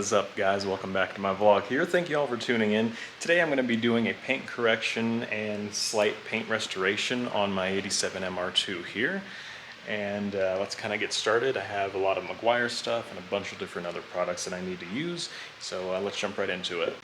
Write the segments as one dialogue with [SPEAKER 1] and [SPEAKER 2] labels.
[SPEAKER 1] is up, guys? Welcome back to my vlog here. Thank you all for tuning in. Today I'm going to be doing a paint correction and slight paint restoration on my 87 MR2 here. And let's kind of get started. I have a lot of Meguiar stuff and a bunch of different other products that I need to use. So let's jump right into it.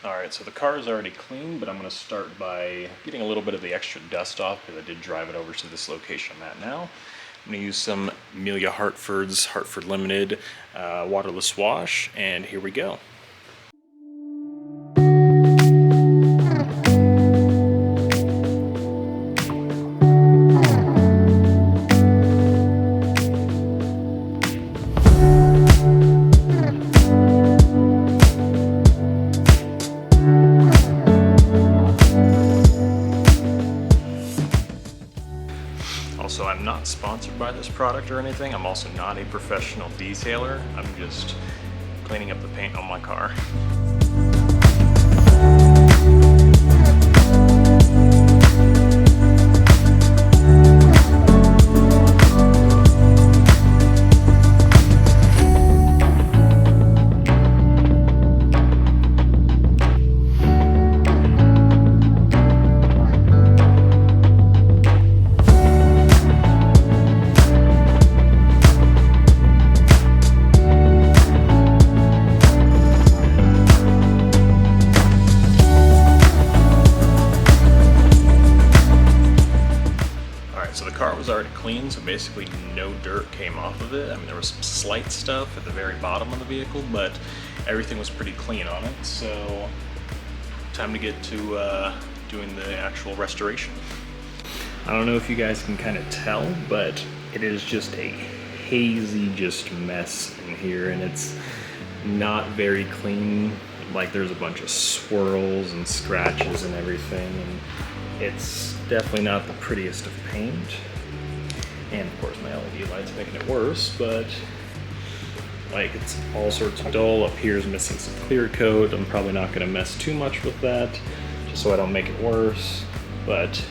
[SPEAKER 1] Alright, so the car is already clean, but I'm going to start by getting a little bit of the extra dust off because I did drive it over to this location I'm at now. I'm going to use some Amelia Hartford's Hartford Limited waterless wash, and here we go. Also, I'm not sponsored by this product or anything. I'm also not a professional detailer. I'm just cleaning up the paint on my car. So the car was already clean, so basically no dirt came off of it. I mean, there was some slight stuff at the very bottom of the vehicle, but everything was pretty clean on it. So time to get to doing the actual restoration. I don't know if you guys can kind of tell, but it is just a hazy mess in here, and it's not very clean. Like, there's a bunch of swirls and scratches and everything, and it's definitely not the prettiest of paint. And of course my LED light's making it worse, but like, it's all sorts of dull. Up here is missing some clear coat. I'm probably not going to mess too much with that, just so I don't make it worse. But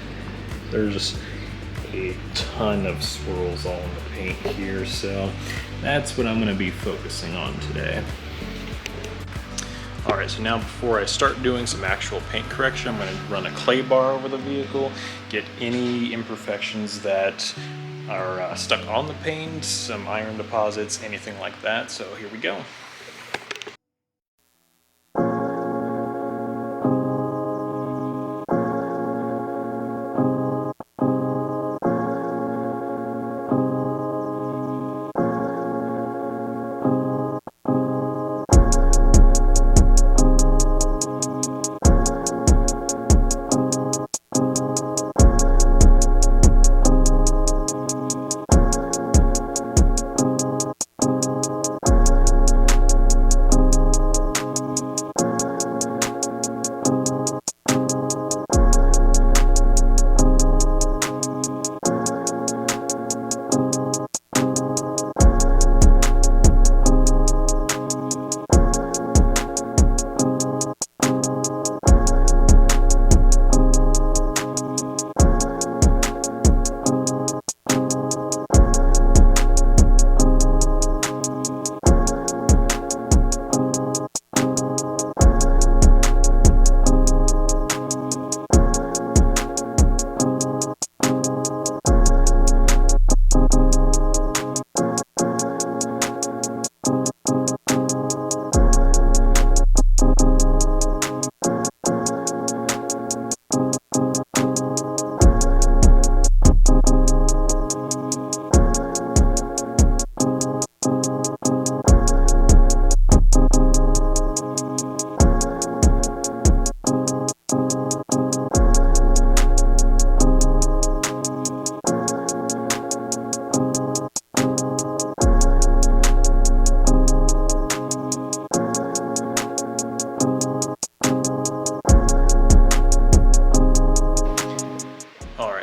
[SPEAKER 1] there's just a ton of swirls all in the paint here, so that's what I'm going to be focusing on today. Alright, so now before I start doing some actual paint correction, I'm going to run a clay bar over the vehicle, get any imperfections that are stuck on the paint, some iron deposits, anything like that. So here we go.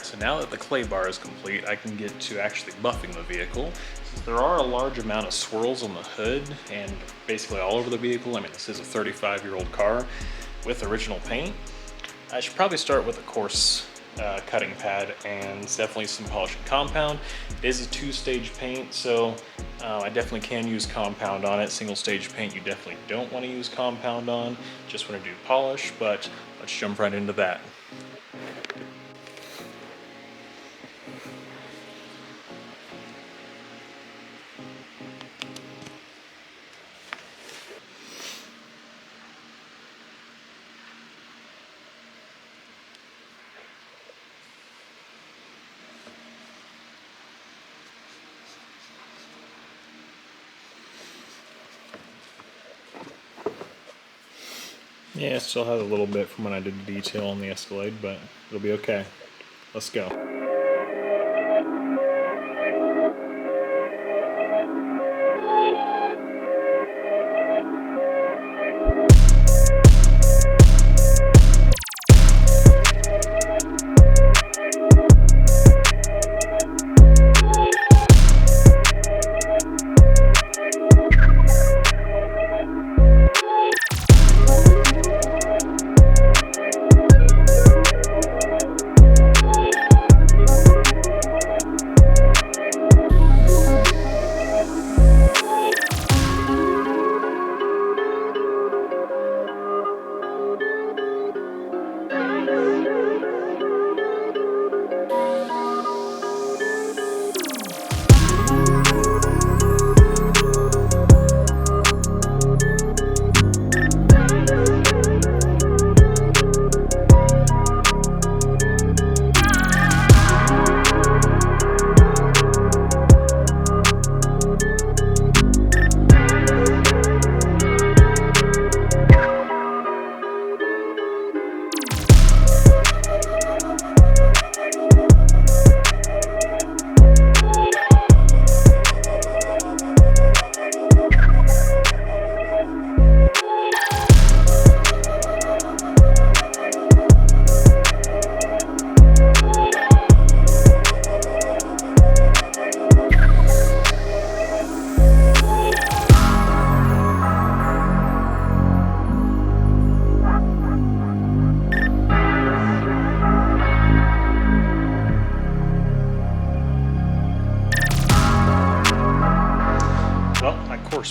[SPEAKER 1] So now that the clay bar is complete, I can get to actually buffing the vehicle. Since there are a large amount of swirls on the hood and basically all over the vehicle, I mean, this is a 35-year-old car with original paint, I should probably start with a coarse cutting pad, and it's definitely some polish and compound. It is a two-stage paint, so I definitely can use compound on it. Single stage paint you definitely don't want to use compound on, just want to do polish, but let's jump right into that. Yeah, it still has a little bit from when I did the detail on the Escalade, but it'll be okay. Let's go.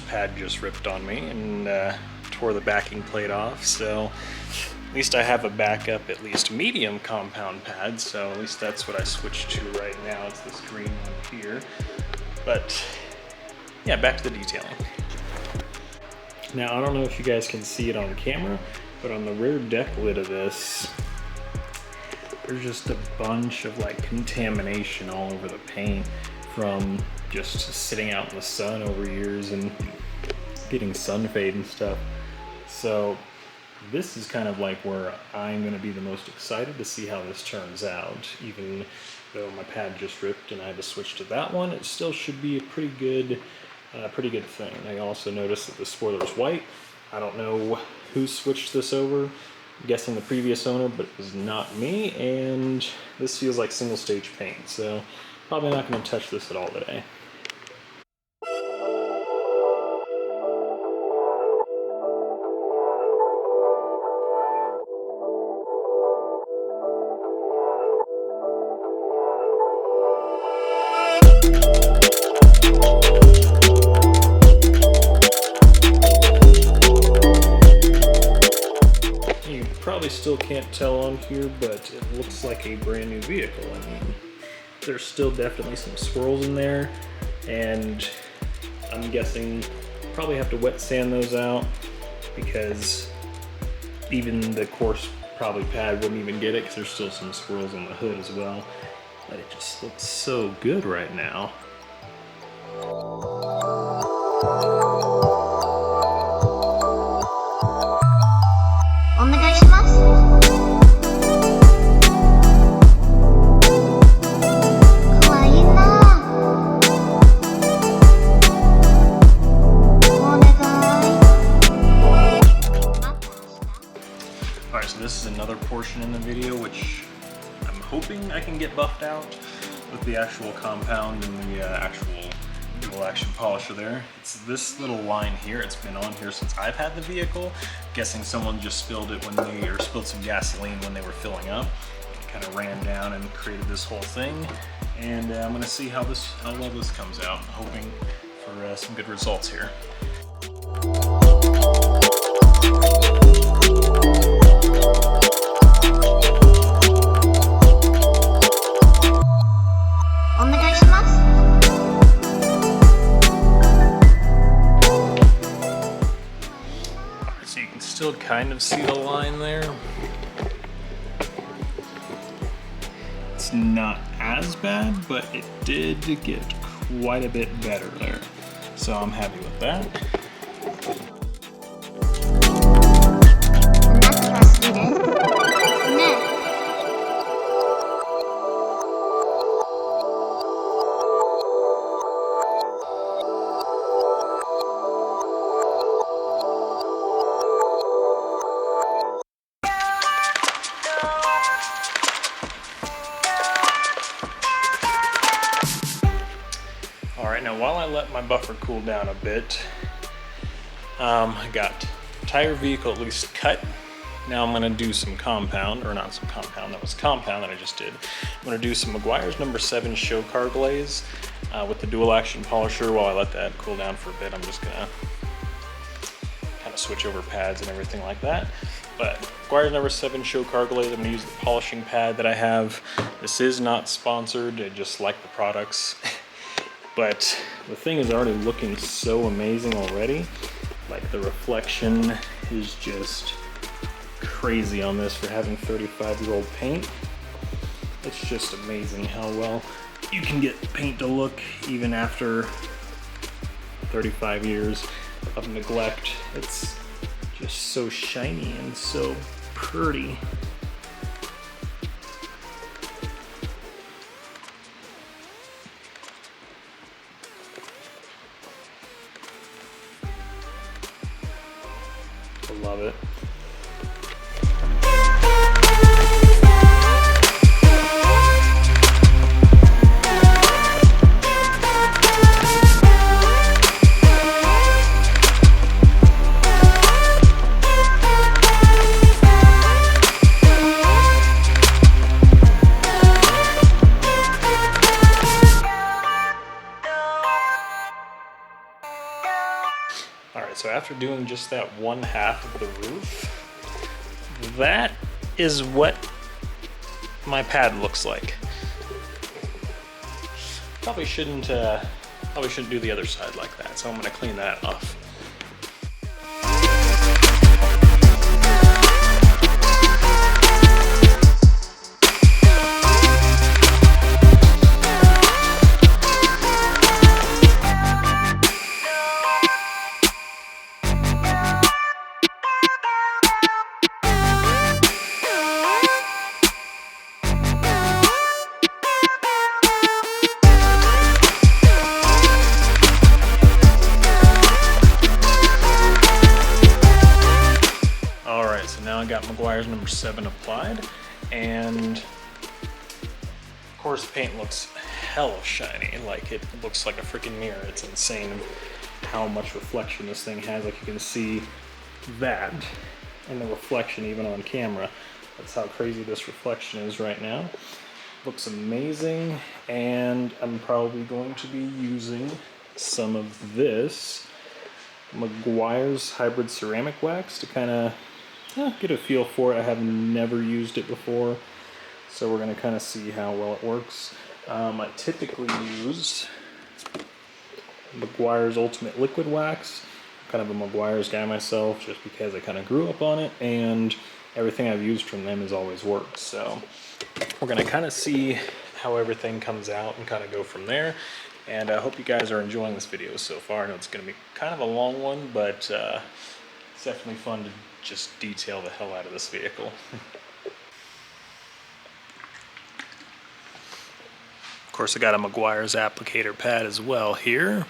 [SPEAKER 1] Pad just ripped on me and tore the backing plate off, so at least I have a backup, at least medium compound pad, so at least that's what I switched to right now. It's this green one here. But yeah, back to the detailing. Now I don't know if you guys can see it on camera, but on the rear deck lid of this, there's just a bunch of like contamination all over the paint from just sitting out in the sun over years and getting sun fade and stuff. So this is kind of like where I'm going to be the most excited to see how this turns out. Even though my pad just ripped and I had to switch to that one, it still should be a pretty good thing. I also noticed that the spoiler's white. I don't know who switched this over. I'm guessing the previous owner, but it was not me, and this feels like single stage paint, so probably not going to touch this at all today. Still can't tell on here, but it looks like a brand new vehicle. I mean, there's still definitely some swirls in there, and I'm guessing probably have to wet sand those out because even the coarse probably pad wouldn't even get it because there's still some swirls on the hood as well. But it just looks so good right now. Another portion in the video which I'm hoping I can get buffed out with the actual compound and the actual dual action polisher there. It's this little line here. It's been on here since I've had the vehicle. I'm guessing someone just spilled it when they, or spilled some gasoline when they were filling up. It kind of ran down and created this whole thing. And I'm going to see how well this comes out. I'm hoping for some good results here. So you can still kind of see the line there. It's not as bad, but it did get quite a bit better there. So I'm happy with that. Alright, now while I let my buffer cool down a bit, I got entire vehicle at least cut. Now I'm going to do some compound, or not some compound, that was compound that I just did. I'm going to do some Meguiar's number 7 show car glaze with the dual action polisher. While I let that cool down for a bit, I'm just going to kind of switch over pads and everything like that. But Meguiar's number 7 show car glaze, I'm going to use the polishing pad that I have. This is not sponsored, I just like the products. But the thing is already looking so amazing already. Like the reflection is just crazy on this for having 35-year-old paint. It's just amazing how well you can get paint to look even after 35 years of neglect. It's just so shiny and so pretty. I love it. Alright, so after doing just that one half of the roof, that is what my pad looks like. Probably shouldn't do the other side like that, so I'm going to clean that off. Now I got Meguiar's number 7 applied, and of course the paint looks hella shiny. Like, it looks like a freaking mirror. It's insane how much reflection this thing has. Like, you can see that in the reflection even on camera. That's how crazy this reflection is right now. Looks amazing, and I'm probably going to be using some of this Meguiar's hybrid ceramic wax to kind of get a feel for it. I have never used it before, so we're going to kind of see how well it works. I typically use Meguiar's Ultimate Liquid Wax. I'm kind of a Meguiar's guy myself, just because I kind of grew up on it, and everything I've used from them has always worked. So we're going to kind of see how everything comes out and kind of go from there. And I hope you guys are enjoying this video so far. I know it's going to be kind of a long one, but it's definitely fun to just detail the hell out of this vehicle. Of course, I got a Meguiar's applicator pad as well here.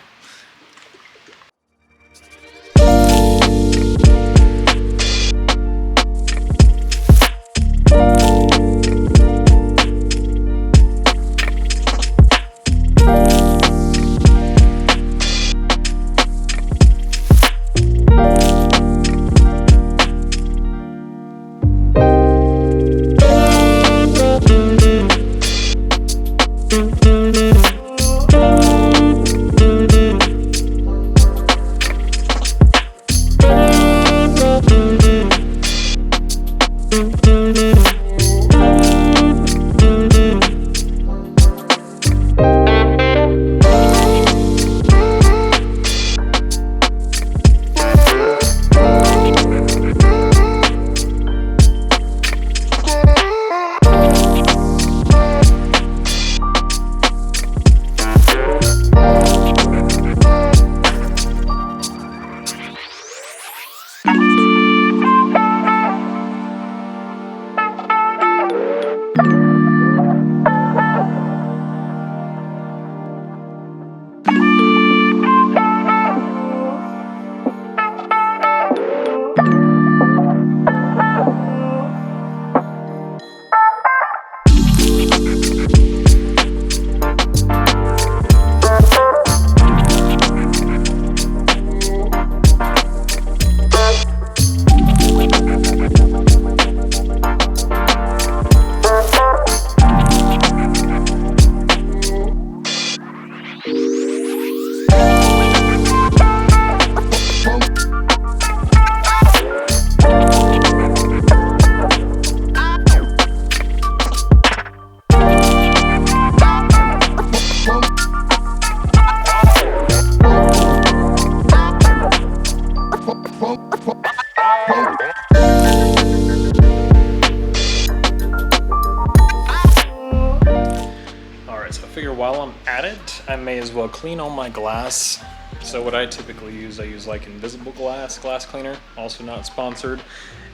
[SPEAKER 1] While I'm at it, I may as well clean all my glass. So what I typically use, I use like invisible glass cleaner, also not sponsored.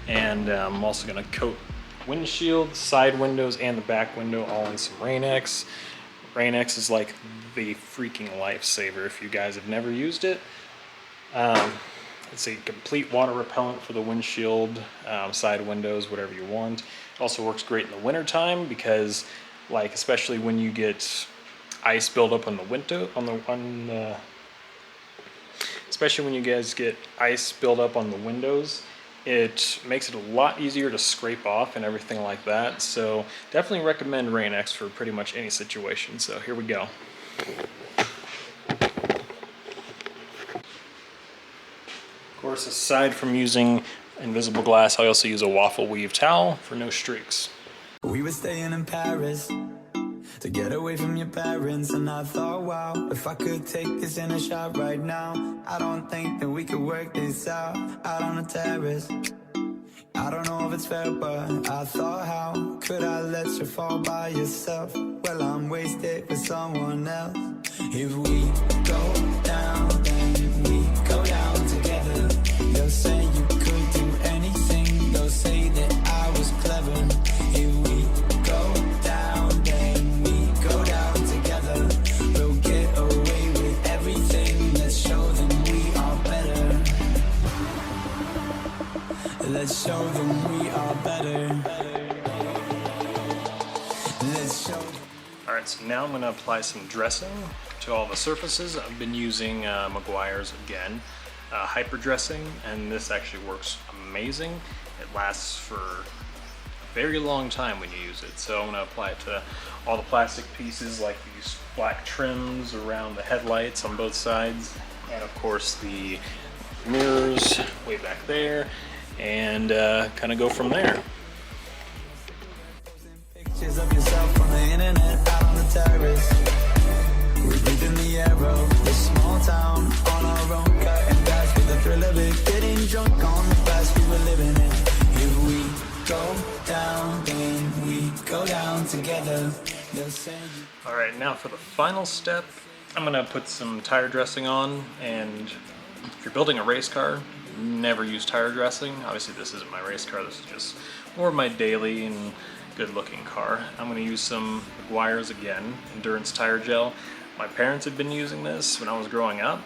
[SPEAKER 1] And I'm also gonna coat windshield, side windows, and the back window all in some Rain-X. Rain-X is like the freaking lifesaver if you guys have never used it. It's a complete water repellent for the windshield, side windows, whatever you want. It also works great in the winter time because, like, especially when you get ice buildup on the window, especially when you guys get ice buildup on the windows, it makes it a lot easier to scrape off and everything like that. So definitely recommend Rain-X for pretty much any situation. So here we go. Of course, aside from using invisible glass, I also use a waffle weave towel for no streaks.
[SPEAKER 2] We were staying in Paris to get away from your parents, and I thought, wow, if I could take this in a shot right now, I don't think that we could work this out on the terrace. I don't know if it's fair, but I thought, how could I let you fall by yourself? Well, I'm wasted with someone else. If we go down, then we go down together. They'll say you could do anything, they'll say that I was clever. If we go down, then we go down together. We'll get away with everything, let's show them we are better. Let's show them we are better. Let's show them.
[SPEAKER 1] Alright, so now I'm going to apply some dressing to all the surfaces. I've been using Meguiar's again, hyper dressing, and this actually works amazing. It lasts for a very long time when you use it. So I'm going to apply it to all the plastic pieces, like these black trims around the headlights on both sides, and of course the mirrors way back there, and kind of go from there.
[SPEAKER 2] Pictures of yourself on the internet, out on the terrace. We're breathing the air of this small town on our own, cutting glass with the thrill of it, getting drunk on the past we were living in. If we go down, then we go down together. They'll say you.
[SPEAKER 1] All right, now for the final step, I'm gonna put some tire dressing on, and if you're building a race car, never use tire dressing. Obviously this isn't my race car, this is just more of my daily and good looking car. I'm gonna use some Meguiar's again, Endurance Tire Gel. My parents had been using this when I was growing up.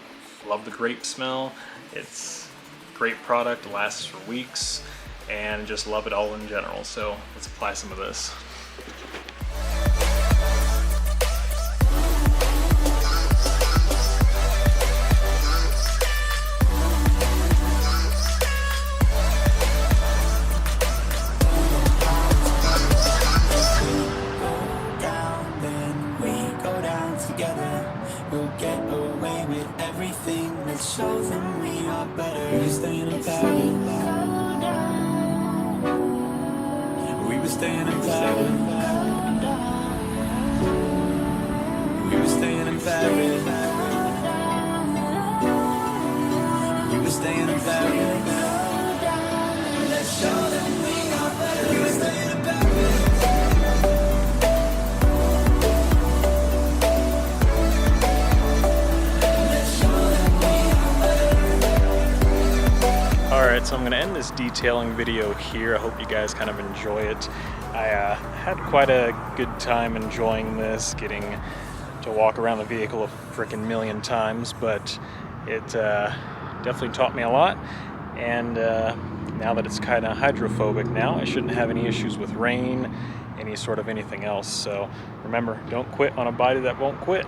[SPEAKER 1] Love the grape smell. It's a great product, lasts for weeks, and just love it all in general. So let's apply some of this.
[SPEAKER 2] We'll get away with everything. Let's show them we are better. We're staying in Paris. staying in Paris. We were staying in Paris. We were staying in Paris. Let's show them we are better. We were staying in Paris.
[SPEAKER 1] Alright, so I'm going to end this detailing video here. I hope you guys kind of enjoy it. I had quite a good time enjoying this, getting to walk around the vehicle a freaking million times, but it definitely taught me a lot. And now that it's kind of hydrophobic now, I shouldn't have any issues with rain, any sort of anything else. So remember, don't quit on a body that won't quit.